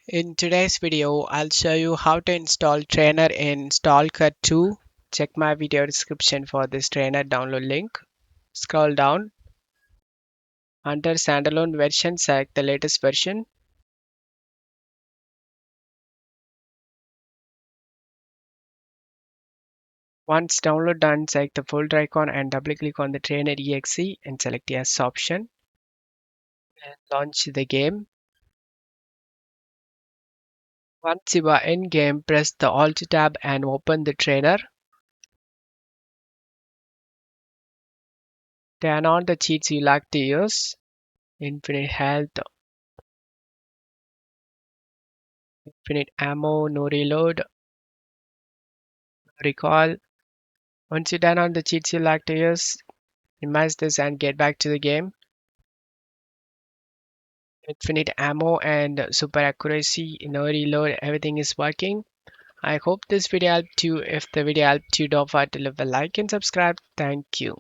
In today's video, I'll show you how to install Trainer in Stalker 2. Check my video description for this Trainer download link. Scroll down. Under standalone version, select the latest version. Once download done, select the folder icon and double click on the Trainer exe and select yes option. And launch the game. Once you are in game, press the Alt tab and open the Trainer. Turn on the cheats you like to use. Infinite health, infinite ammo, no reload, no recall. Once you're done on the cheats you like to use, minimize this and get back to the game. Infinite ammo and super accuracy, no reload, everything is working. I hope this video helped you. If the video helped you, don't forget to leave a like and subscribe. Thank you.